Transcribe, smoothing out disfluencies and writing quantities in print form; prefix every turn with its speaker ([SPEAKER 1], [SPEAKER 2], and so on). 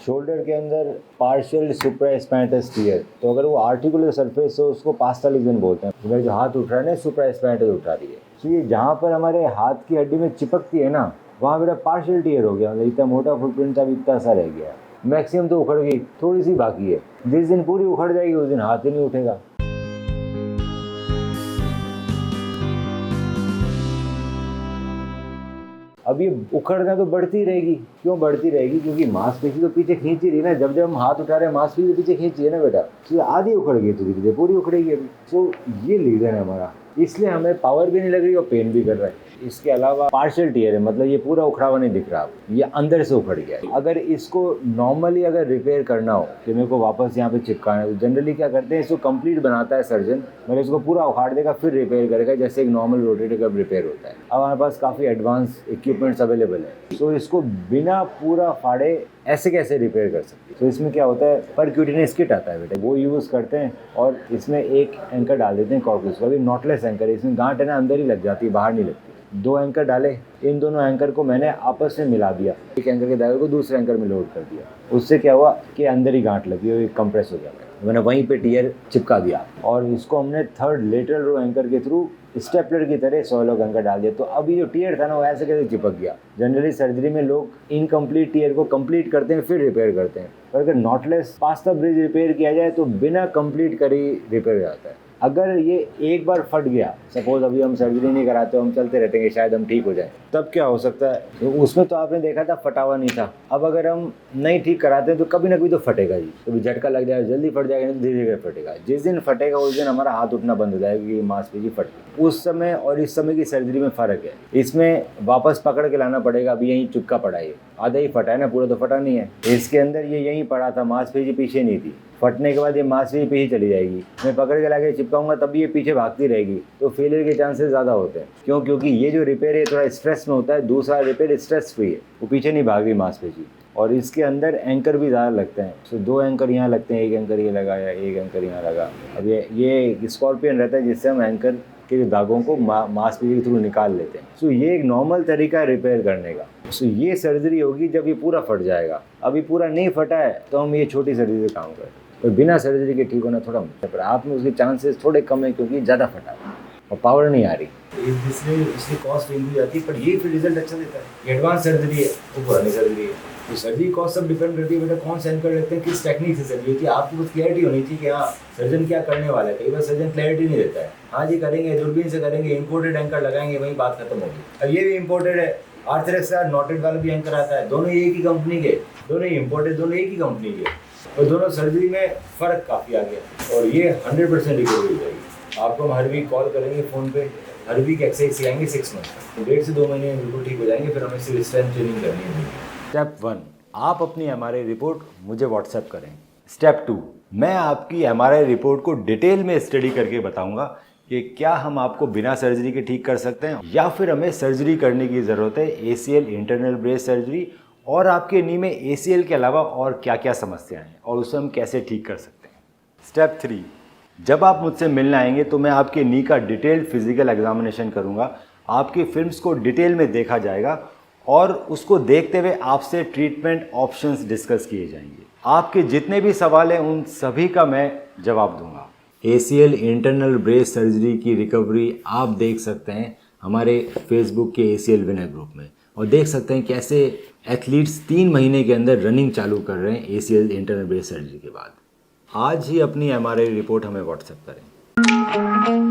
[SPEAKER 1] Shoulder के अंदर partial सुप्रास्पाइनस tier, तो अगर वो आर्टिकुलर सरफेस हो उसको पास्ता लीजन बोलते हैं। मेरा जो हाथ उठ रहा है ना, सुप्रास्पाइनस उठा रही है, तो ये जहाँ पर हमारे हाथ की हड्डी में चिपकती है ना, वहाँ मेरा पार्शियल टियर हो गया। मतलब इतना मोटा फुटप्रिंट था, इतना सा रह गया। मैक्सिमम तो उखड़ गई, थोड़ी सी बाकी है। जिस दिन पूरी उखड़ जाएगी उस दिन हाथ ही नहीं उठेगा। अब ये उखड़ना तो बढ़ती रहेगी। क्यों बढ़ती रहेगी? क्योंकि मांसपेशी तो पीछे खींच ही रही ना। जब जब हम हाथ उठा रहे हैं मांसपेशी पीछे खींच रही है ना बेटा, तो ये आधी उखड़ गई, तो धीरे धीरे पूरी उखड़ेगी अभी। तो ये रीजन है हमारा, इसलिए हमें पावर भी नहीं लग रही और पेन भी कर रहा है। इसके अलावा पार्शियल टियर है, मतलब ये पूरा उखड़ा हुआ नहीं दिख रहा, ये अंदर से उखड़ गया है। अगर इसको नॉर्मली अगर रिपेयर करना हो कि मेरे को वापस यहाँ पे चिपकाना है, तो जनरली क्या करते हैं, इसको कंप्लीट बनाता है सर्जन। मतलब इसको पूरा उखाड़ देगा फिर रिपेयर करेगा, जैसे एक नॉर्मल रोटेटर कब रिपेयर होता है। अब हमारे पास काफ़ी एडवांस इक्विपमेंट्स अवेलेबल है, तो इसको बिना पूरा फाड़े ऐसे कैसे रिपेयर कर सकते हैं। तो इसमें क्या होता है, परक्यूटेनियस किट आता है बेटा, वो यूज़ करते हैं और इसमें एक एंकर डाल देते हैं कॉर्पस का, भी नॉटलेस एंकर है। इसमें गांठ है ना अंदर ही लग जाती है, बाहर नहीं लगती। 2 एंकर डाले, इन दोनों एंकर को मैंने आपस में मिला दिया, एक एंकर के धागे को दूसरे एंकर में लोड कर दिया। उससे क्या हुआ कि अंदर ही गांठ लगी और कंप्रेस हो जाता है। मैंने वहीं पे टियर चिपका दिया और इसको हमने थर्ड लेटरल रो एंकर के थ्रू स्टेपलर की तरह सोलॉक एंकर डाल दिया। तो अभी जो टियर था ना वो ऐसे कैसे चिपक गया। जनरली सर्जरी में लोग इनकम्प्लीट टियर को कंप्लीट करते हैं फिर रिपेयर करते हैं, पर अगर नॉटलेस पास्ता ब्रिज रिपेयर किया जाए तो बिना कंप्लीट करे रिपेयर हो जाता है। अगर ये एक बार फट गया, सपोज अभी हम सर्जरी नहीं कराते, हम चलते रहते हैं शायद हम ठीक हो जाए, तब क्या हो सकता है। तो उसमें तो आपने देखा था फटा हुआ नहीं था। अब अगर हम नहीं ठीक कराते हैं तो कभी ना कभी तो फटेगा ही। कभी झटका लग जाएगा, जल्दी फट जाएगा, नहीं धीरे धीरे फटेगा। जिस दिन फटेगा उस दिन हमारा हाथ उठना बंद हो जाएगा क्योंकि मांसपेशी फट गई। उस समय और इस समय की सर्जरी में फ़र्क है। इसमें वापस पकड़ के लाना पड़ेगा। अभी यहीं चुपका पड़ा है, आधा ही फटा है ना, पूरा तो फटा नहीं है। इसके अंदर ये यहीं पड़ा था, मांसपेशी पीछे नहीं थी। फटने के बाद ये मांसपेशी पीछे चली जाएगी। मैं पकड़ के लाके चिपकाऊंगा तब ये पीछे भागती रहेगी, तो फेलियर के चांसेस ज़्यादा होते हैं। क्यों? क्योंकि ये जो रिपेयर है थोड़ा स्ट्रेस में होता है, दूसरा रिपेयर स्ट्रेस फ्री है, वो पीछे नहीं भाग रही मांसपेशी। और इसके अंदर एंकर भी ज़्यादा लगते हैं। तो 2 एंकर यहाँ लगते हैं, एक एंकर ये लगाया, एक एंकर यहाँ लगा। अब ये स्कॉर्पियन रहता है जिससे हम एंकर के दागों को मांसपेशी के थ्रू निकाल लेते हैं। सो ये एक नॉर्मल तरीका है रिपेयर करने का। सो ये सर्जरी होगी जब ये पूरा फट जाएगा। अभी पूरा नहीं फटा है तो हम ये छोटी सर्जरी से काम करें, पर बिना सर्जरी के ठीक होना थोड़ा मुश्किल है। पर आप में उसके चांसेस थोड़े कम है क्योंकि ज़्यादा फटा है और पावर नहीं आ रही, इसलिए कॉस्ट इंक्रीज जाती है। पर ये फिर रिजल्ट अच्छा देता है। एडवांस सर्जरी है वो पुरानी सर्जरी है, तो सर्जरी कॉस्ट सब डिपेंड करती है बेटा कौन सा एंकर लगते हैं, किस टेक्निक से सर्जरी होती है। आपको कुछ क्लैरिटी होनी चाहिए कि हाँ सर्जन क्या करने वाला है। कई बार सर्जन क्लैरिटी नहीं देता है, हाँ जी करेंगे, दूरबीन से करेंगे, इंपोर्टेड एंकर लगाएंगे, वहीं बात खत्म होगी। अब ये भी इंपोर्टेड है, आर्थरेक्स का नॉटेड वाला भी एंकर आता है, दोनों एक ही कंपनी के, दोनों ही इंपोर्टेड, दोनों एक ही कंपनी के, और दोनों सर्जरी में फ़र्क काफ़ी आ गया और ये 100% रिकवरी हो जाएगी। आपको हम हर वीक कॉल करेंगे फ़ोन पे, हर वीक एक्सरसाइज सिखाएंगे 6 मंथ, 1.5 से 2 महीने में बिल्कुल ठीक हो जाएंगे। फिर हमें सिर्फ स्ट्रेंथ ट्रेनिंग करनी है। स्टेप 1, आप अपनी एमआरआई रिपोर्ट मुझे व्हाट्सएप करें। स्टेप 2, मैं आपकी एमआरआई रिपोर्ट को डिटेल में स्टडी करके बताऊंगा कि क्या हम आपको बिना सर्जरी के ठीक कर सकते हैं या फिर हमें सर्जरी करने की ज़रूरत है, ACL इंटरनल ब्रेस सर्जरी, और आपके नी में ACL के अलावा और क्या क्या समस्याएं हैं और उसे हम कैसे ठीक कर सकते हैं। स्टेप 3, जब आप मुझसे मिलने आएंगे तो मैं आपके नी का डिटेल्ड फिजिकल एग्जामिनेशन करूंगा। आपकी फिल्म्स को डिटेल में देखा जाएगा और उसको देखते हुए आपसे ट्रीटमेंट ऑप्शंस डिस्कस किए जाएंगे। आपके जितने भी सवाल हैं उन सभी का मैं जवाब दूंगा। ACL इंटरनल ब्रेस सर्जरी की रिकवरी आप देख सकते हैं हमारे फेसबुक के ACL विनर ग्रुप में, और देख सकते हैं कैसे एथलीट्स 3 महीने के अंदर रनिंग चालू कर रहे हैं ACL इंटरनल ब्रेस सर्जरी के बाद। आज ही अपनी MRI रिपोर्ट हमें व्हाट्सएप करें।